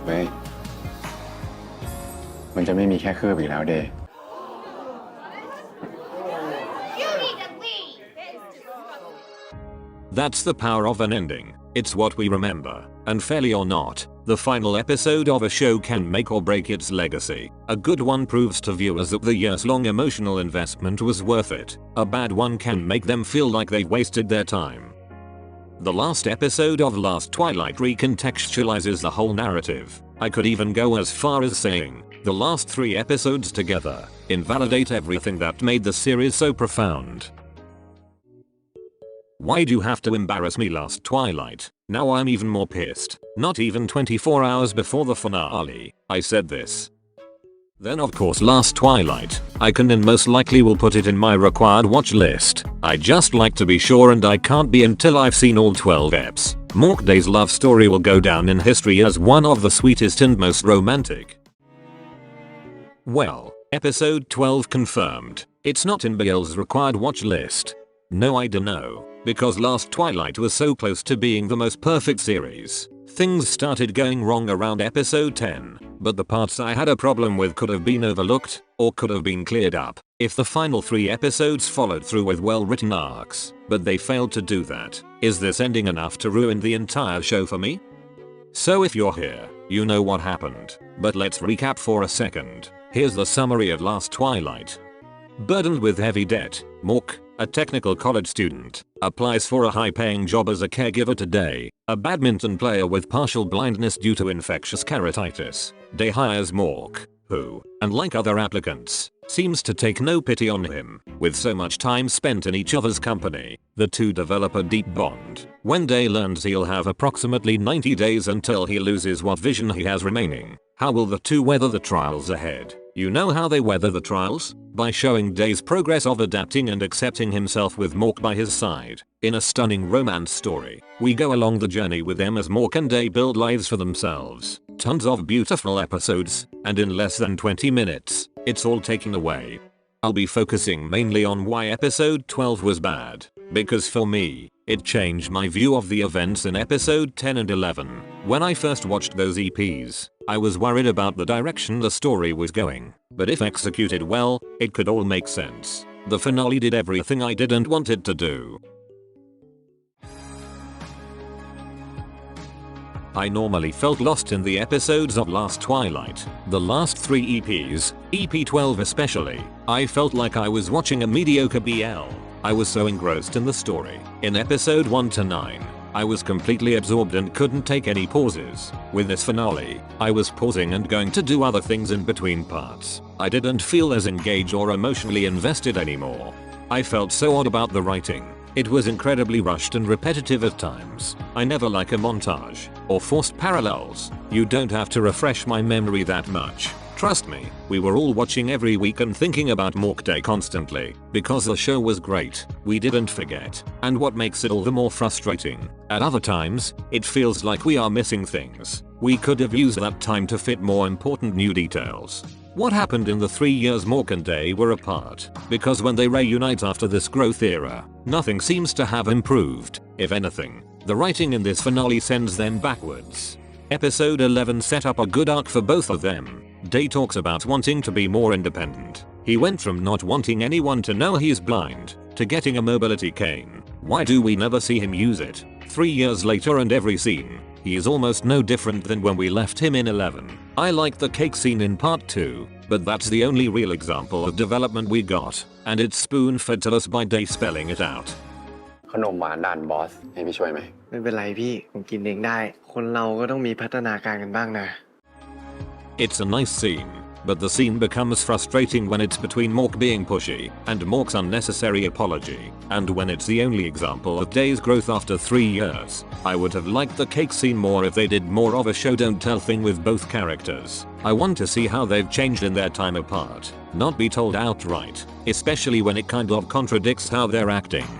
เว้ยมันจะไม่มีแค่คืบอีกแล้วเดย์ That's the power of an ending. It's what we remember, and fairly or not, the final episode of a show can make or break its legacy. A good one proves to viewers that the years-long emotional investment was worth it. A bad one can make them feel like they've wasted their time. The last episode of Last Twilight recontextualizes the whole narrative. I could even go as far as saying, the last 3 episodes together invalidate everything that made the series so profound. Why'd you have to embarrass me, Last Twilight? Now I'm even more pissed. Not even 24 hours before the finale, I said this. Then of course Last Twilight. I can and most likely will put it in my required watch list. I just like to be sure, and I can't be until I've seen all 12 eps. Mork Day's love story will go down in history as one of the sweetest and most romantic. Well, episode 12 confirmed. It's not in BL's required watch list. No, I dunno, because Last Twilight was so close to being the most perfect series. Things started going wrong around episode 10, but the parts I had a problem with could have been overlooked, or could have been cleared up, if the final 3 episodes followed through with well-written arcs, but they failed to do that. Is this ending enough to ruin the entire show for me? So if you're here, you know what happened, but let's recap for a second. Here's the summary of Last Twilight. Burdened with heavy debt, Mork, a technical college student, applies for a high-paying job as a caregiver to Day, a badminton player with partial blindness due to infectious keratitis. Day hires Mork, who, unlike other applicants, seems to take no pity on him. With so much time spent in each other's company, the two develop a deep bond. When Day learns he'll have approximately 90 days until he loses what vision he has remaining, how will the two weather the trials ahead? You know how they weather the trials? By showing Day's progress of adapting and accepting himself with Mork by his side. In a stunning romance story, we go along the journey with them as Mork and Day build lives for themselves. Tons of beautiful episodes, and in less than 20 minutes, it's all taken away. I'll be focusing mainly on why episode 12 was bad, because for me, it changed my view of the events in episode 10 and 11. When I first watched those EPs, I was worried about the direction the story was going, but if executed well, it could all make sense. The finale did everything I didn't want it to do. I normally felt lost in the episodes of Last Twilight. The last 3 EPs, EP 12 especially, I felt like I was watching a mediocre BL. I was so engrossed in the story. In episode 1 to 9, I was completely absorbed and couldn't take any pauses. With this finale, I was pausing and going to do other things in between parts. I didn't feel as engaged or emotionally invested anymore. I felt so odd about the writing. It was incredibly rushed and repetitive at times. I never like a montage or forced parallels. You don't have to refresh my memory that much. Trust me, we were all watching every week and thinking about Mork Day constantly. Because the show was great, we didn't forget. And what makes it all the more frustrating, at other times, it feels like we are missing things. We could have used that time to fit more important new details. What happened in the 3 years Mork and Day were apart? Because when they reunite after this growth era, nothing seems to have improved. If anything, the writing in this finale sends them backwards. Episode 11 set up a good arc for both of them. Day talks about wanting to be more independent. He went from not wanting anyone to know he's blind, to getting a mobility cane. Why do we never see him use it? 3 years later and every scene, he is almost no different than when we left him in 11. I liked the cake scene in part 2, but that's the only real example of development we got, and it's spoon-fed to us by Day spelling it out. ขนมหวานด่านบอสให้พี่ช่วยไหมไม่เป็นไรพี่ผมกินเองได้คนเราก็ต้องมีพัฒนาการกันบ้างนะ It's a nice scene, but the scene becomes frustrating when it's between Mork being pushy and Mork's unnecessary apology, and when it's the only example of Day's growth after 3 years. I would have liked the cake scene more if they did more of a show don't tell thing with both characters. I want to see how they've changed in their time apart, not be told outright, especially when it kind of contradicts how they're acting.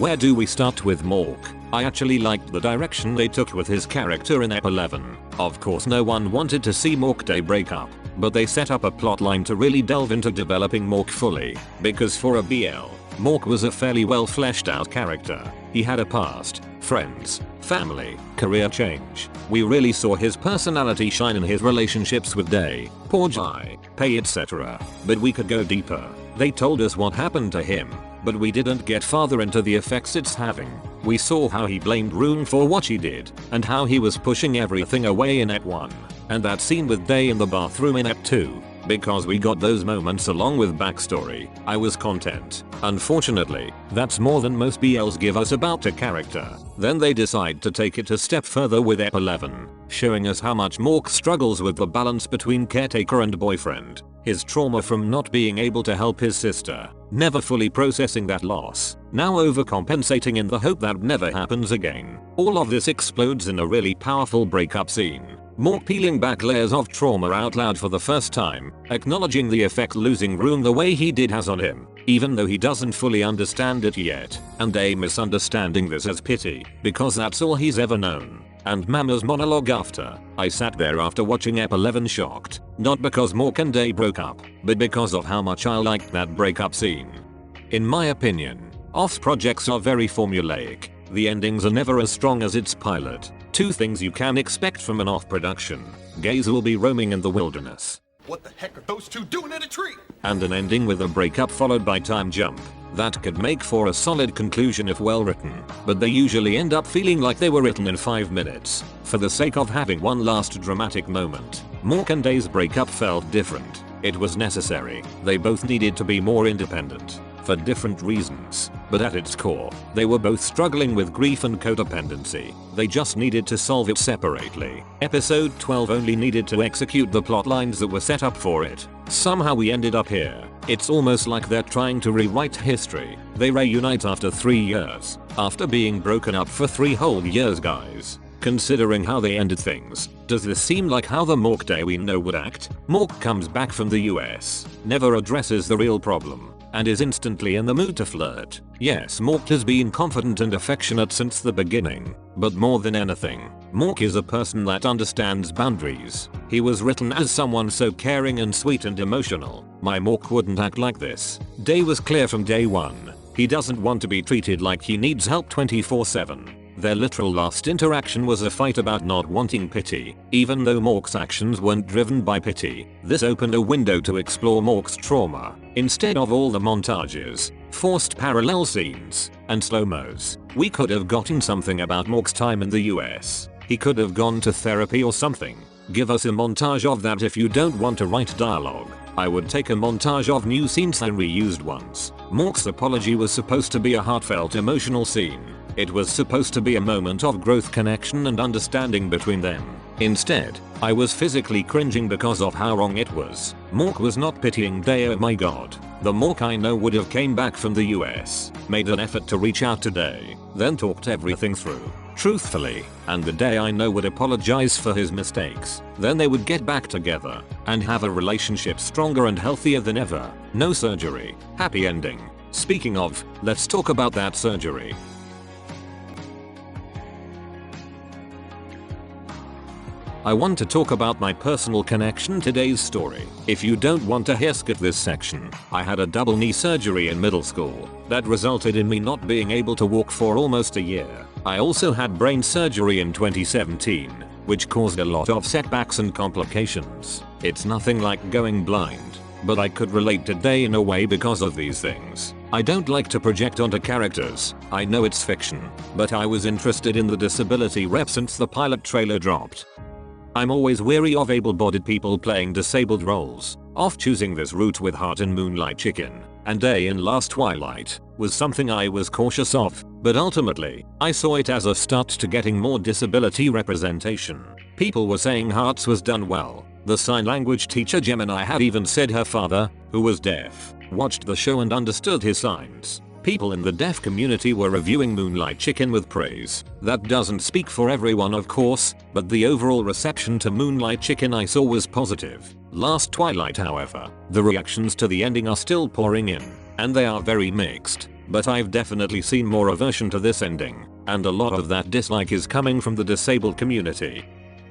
Where do we start with Mork? I actually liked the direction they took with his character in Ep 11. Of course no one wanted to see Mork Day break up, but they set up a plotline to really delve into developing Mork fully, because for a BL, Mork was a fairly well fleshed out character. He had a past, friends, family, career change. We really saw his personality shine in his relationships with Day, Poor Jai, Pei, etc. But we could go deeper. They told us what happened to him, but we didn't get farther into the effects it's having. We saw how he blamed Rune for what she did, and how he was pushing everything away in Act 1. And that scene with Day in the bathroom in Act 2. Because we got those moments along with backstory, I was content. Unfortunately, that's more than most BLs give us about a character. Then they decide to take it a step further with Ep 11, showing us how much Mork struggles with the balance between caretaker and boyfriend, his trauma from not being able to help his sister, never fully processing that loss, now overcompensating in the hope that never happens again. All of this explodes in a really powerful breakup scene. Mork peeling back layers of trauma out loud for the first time, acknowledging the effect losing Rune the way he did has on him, even though he doesn't fully understand it yet, and Day misunderstanding this as pity, because that's all he's ever known. And Mama's monologue after. I sat there after watching Ep 11 shocked, not because Mork and Day broke up, but because of how much I liked that breakup scene. In my opinion, OFF's projects are very formulaic. The endings are never as strong as its pilot. Two things you can expect from an OFF production. Gays will be roaming in the wilderness. What the heck are those two doing in a tree? And an ending with a breakup followed by time jump. That could make for a solid conclusion if well written, but they usually end up feeling like they were written in 5 minutes, for the sake of having one last dramatic moment. Mork and Day's breakup felt different. It was necessary. They both needed to be more independent. For different reasons, but at its core, they were both struggling with grief and codependency. They just needed to solve it separately. Episode 12 only needed to execute the plot lines that were set up for it. Somehow we ended up here. It's almost like they're trying to rewrite history. They reunite after 3 years. After being broken up for 3 whole years, guys. Considering how they ended things, does this seem like how the Mork Day we know would act? Mork comes back from the US, never addresses the real problem, and is instantly in the mood to flirt. Yes, Mork has been confident and affectionate since the beginning, but more than anything, Mork is a person that understands boundaries. He was written as someone so caring and sweet and emotional. My Mork wouldn't act like this. Day was clear from day one. He doesn't want to be treated like he needs help 24/7. Their literal last interaction was a fight about not wanting pity, even though Mork's actions weren't driven by pity. This opened a window to explore Mork's trauma, instead of all the montages, forced parallel scenes, and slow-mos. We could have gotten something about Mork's time in the US. He could have gone to therapy or something. Give us a montage of that if you don't want to write dialogue. I would take a montage of new scenes and reused ones. Mork's apology was supposed to be a heartfelt emotional scene. It was supposed to be a moment of growth, connection and understanding between them. Instead, I was physically cringing because of how wrong it was. Mork was not pitying Day, oh my god. The Mork I know would have came back from the US, made an effort to reach out to Day, then talked everything through, truthfully, and the Day I know would apologize for his mistakes. Then they would get back together, and have a relationship stronger and healthier than ever. No surgery. Happy ending. Speaking of, let's talk about that surgery. I want to talk about my personal connection to Day's story. If you don't want to hear, skip this section. I had a double knee surgery in middle school that resulted in me not being able to walk for almost a year. I also had brain surgery in 2017, which caused a lot of setbacks and complications. It's nothing like going blind, but I could relate to Day in a way because of these things. I don't like to project onto characters. I know it's fiction, but I was interested in the disability rep since the pilot trailer dropped. I'm always weary of able-bodied people playing disabled roles. Off choosing this route with Heart in Moonlight Chicken and Day in Last Twilight was something I was cautious of, but ultimately, I saw it as a start to getting more disability representation. People were saying Hearts was done well. The sign language teacher Gemini had even said her father, who was deaf, watched the show and understood his signs. People in the deaf community were reviewing Moonlight Chicken with praise. That doesn't speak for everyone of course, but the overall reception to Moonlight Chicken I saw was positive. Last Twilight however, the reactions to the ending are still pouring in, and they are very mixed. But I've definitely seen more aversion to this ending, and a lot of that dislike is coming from the disabled community.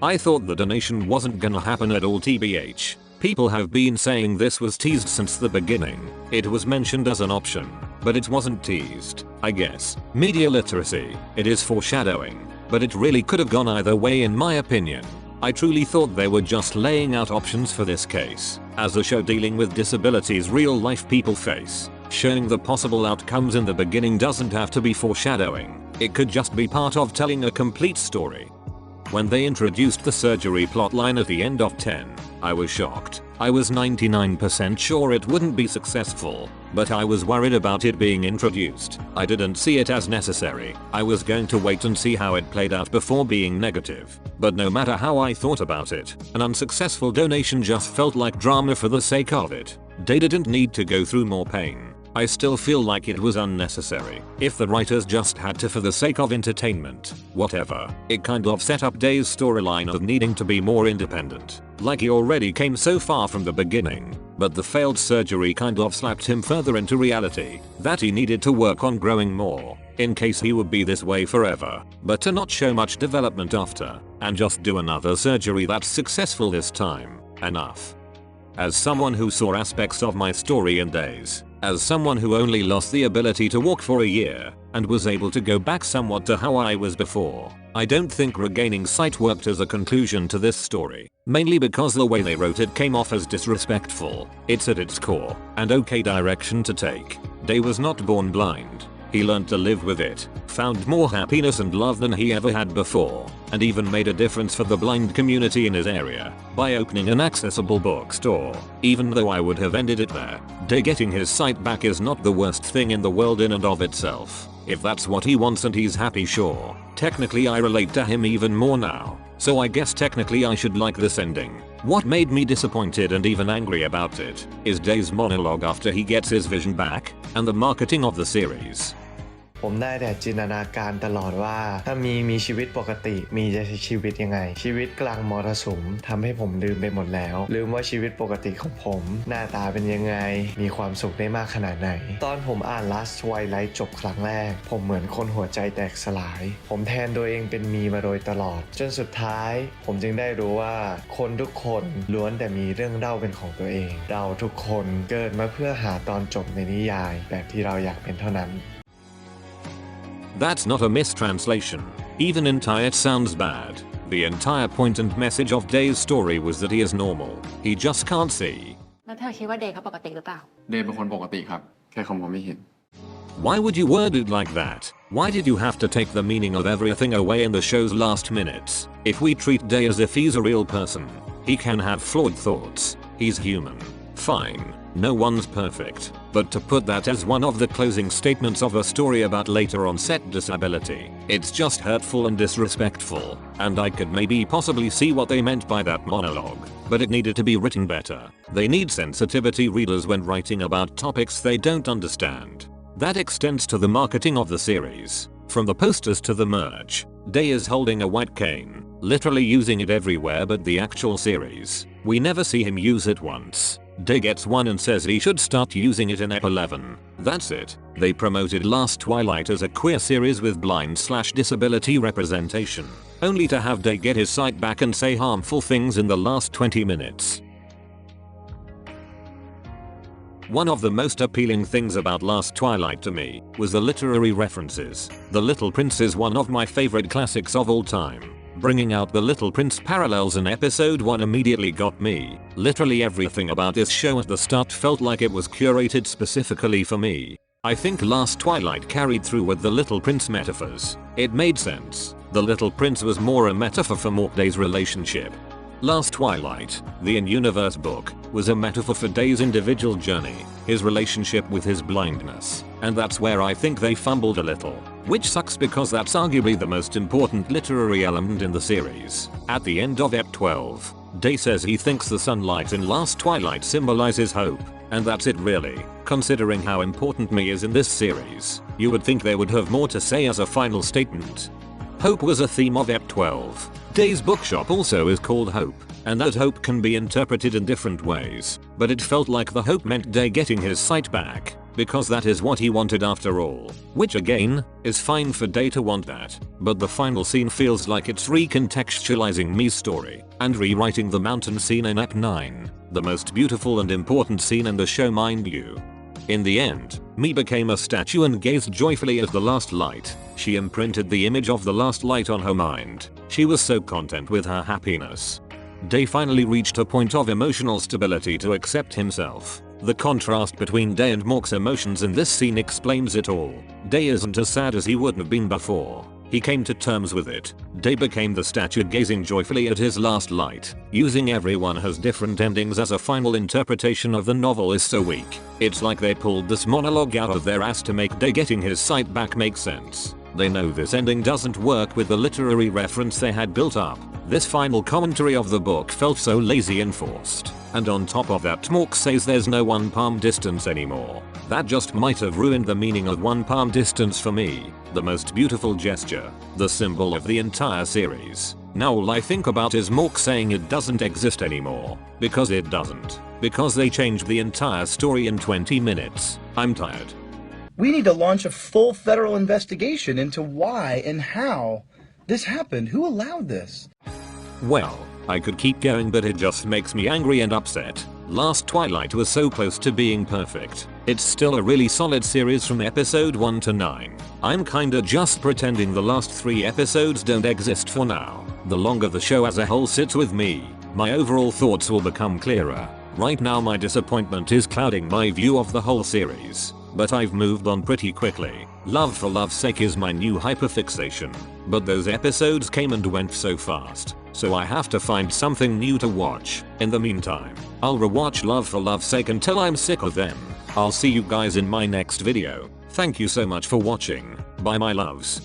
I thought the donation wasn't gonna happen at all tbh. People have been saying this was teased since the beginning. It was mentioned as an option, but it wasn't teased, I guess. Media literacy. It is foreshadowing. but it really could have gone either way in my opinion. I truly thought they were just laying out options for this case, as a show dealing with disabilities real life people face. Showing the possible outcomes in the beginning doesn't have to be foreshadowing, it could just be part of telling a complete story. When they introduced the surgery plotline at the end of 10, I was shocked. I was 99% sure it wouldn't be successful, but I was worried about it being introduced. I didn't see it as necessary. I was going to wait and see how it played out before being negative. But no matter how I thought about it, an unsuccessful donation just felt like drama for the sake of it. They didn't need to go through more pain. I still feel like it was unnecessary. If the writers just had to for the sake of entertainment, whatever, it kind of set up Day's storyline of needing to be more independent. Like he already came so far from the beginning, but the failed surgery kind of slapped him further into reality that he needed to work on growing more, in case he would be this way forever, but to not show much development after, and just do another surgery that's successful this time. Enough. As someone who saw aspects of my story in Days, as someone who only lost the ability to walk for a year, and was able to go back somewhat to how I was before, I don't think regaining sight worked as a conclusion to this story, mainly because the way they wrote it came off as disrespectful. It's at its core, and okay direction to take. Day was not born blind. He learned to live with it, found more happiness and love than he ever had before, and even made a difference for the blind community in his area by opening an accessible bookstore. Even though I would have ended it there, Day getting his sight back is not the worst thing in the world in and of itself. If that's what he wants and he's happy, sure. Technically I relate to him even more now, so I guess technically I should like this ending. What made me disappointed and even angry about it is Day's monologue after he gets his vision back, and the marketing of the series. ผมได้แต่จินตนาการตลอดว่าถ้ามีชีวิตปกติมีจะใช้ชีวิตยังไงชีวิตกลางมรสุมทำให้ผมลืมไปหมดแล้วลืมว่าชีวิตปกติของผมหน้าตาเป็นยังไงมีความสุขได้มากขนาดไหนตอนผมอ่าน Last Twilight จบครั้งแรกผมเหมือนคนหัวใจแตกสลายผมแทนตัวเองเป็นมีมาโดยตลอดจนสุดท้ายผมจึงได้รู้ว่าคนทุกคนล้วนแต่มีเรื่องเล่าเป็นของตัวเองเราทุกคนเกิดมาเพื่อหาตอนจบในนิยายแบบที่เราอยากเป็นเท่านั้นThat's not a mistranslation. Even entire sounds bad. The entire point and message of Day's story was that he is normal. He just can't see. แล้วเธอคิดว่าเดย์เขาปกติหรือเปล่า เดย์เป็นคนปกติครับแค่เขามองไม่เห็น Why would you word it like that? Why did you have to take the meaning of everything away in the show's last minutes? If we treat Day as if he's a real person, he can have flawed thoughts. He's human. Fine. No one's perfect. But to put that as one of the closing statements of a story about later onset disability, it's just hurtful and disrespectful, and I could maybe possibly see what they meant by that monologue, but it needed to be written better. They need sensitivity readers when writing about topics they don't understand. That extends to the marketing of the series. From the posters to the merch, Day is holding a white cane, literally using it everywhere but the actual series. We never see him use it once. Day gets one and says he should start using it in Ep 11. That's it. They promoted Last Twilight as a queer series with blind/disability representation, only to have Day get his sight back and say harmful things in the last 20 minutes. One of the most appealing things about Last Twilight to me was the literary references. The Little Prince is one of my favorite classics of all time. Bringing out the Little Prince parallels in episode 1 immediately got me. Literally everything about this show at the start felt like it was curated specifically for me. I think Last Twilight carried through with the Little Prince metaphors. It made sense. The Little Prince was more a metaphor for Mork Day's relationship. Last Twilight, the in-universe book, was a metaphor for Day's individual journey, his relationship with his blindness, and that's where I think they fumbled a little. Which sucks because that's arguably the most important literary element in the series. At the end of Ep 12, Day says he thinks the sunlight in Last Twilight symbolizes hope, and that's it really. Considering how important me is in this series, you would think they would have more to say as a final statement. Hope was a theme of Ep 12. Day's bookshop also is called Hope, and that hope can be interpreted in different ways, but it felt like the hope meant Day getting his sight back, because that is what he wanted after all. Which again, is fine for Day to want that, but the final scene feels like it's recontextualizing Mi's story, and rewriting the mountain scene in Ep 9, the most beautiful and important scene in the show mind you. In the end, Me became a statue and gazed joyfully at the last light. She imprinted the image of the last light on her mind. She was so content with her happiness. Day finally reached a point of emotional stability to accept himself. The contrast between Day and Mork's emotions in this scene explains it all. Day isn't as sad as he would have been before. He came to terms with it. Day became the statue gazing joyfully at his last light. Using everyone has different endings as a final interpretation of the novel is so weak. It's like they pulled this monologue out of their ass to make Day getting his sight back make sense. They know this ending doesn't work with the literary reference they had built up. This final commentary of the book felt so lazy and forced. And on top of that, Mork says there's no 1 palm distance anymore. That just might have ruined the meaning of 1 palm distance for me. The most beautiful gesture. The symbol of the entire series. Now all I think about is Mork saying it doesn't exist anymore. Because it doesn't. Because they changed the entire story in 20 minutes. I'm tired. We need to launch a full federal investigation into why and how this happened. Who allowed this? Well, I could keep going, but it just makes me angry and upset. Last Twilight was so close to being perfect. It's still a really solid series from episode 1 to 9. I'm kinda just pretending the last 3 episodes don't exist for now. The longer the show as a whole sits with me, my overall thoughts will become clearer. Right now my disappointment is clouding my view of the whole series. But I've moved on pretty quickly. Love for love's sake is my new hyperfixation. But those episodes came and went so fast. So I have to find something new to watch. In the meantime, I'll rewatch Love for love's sake until I'm sick of them. I'll see you guys in my next video. Thank you so much for watching. Bye my loves.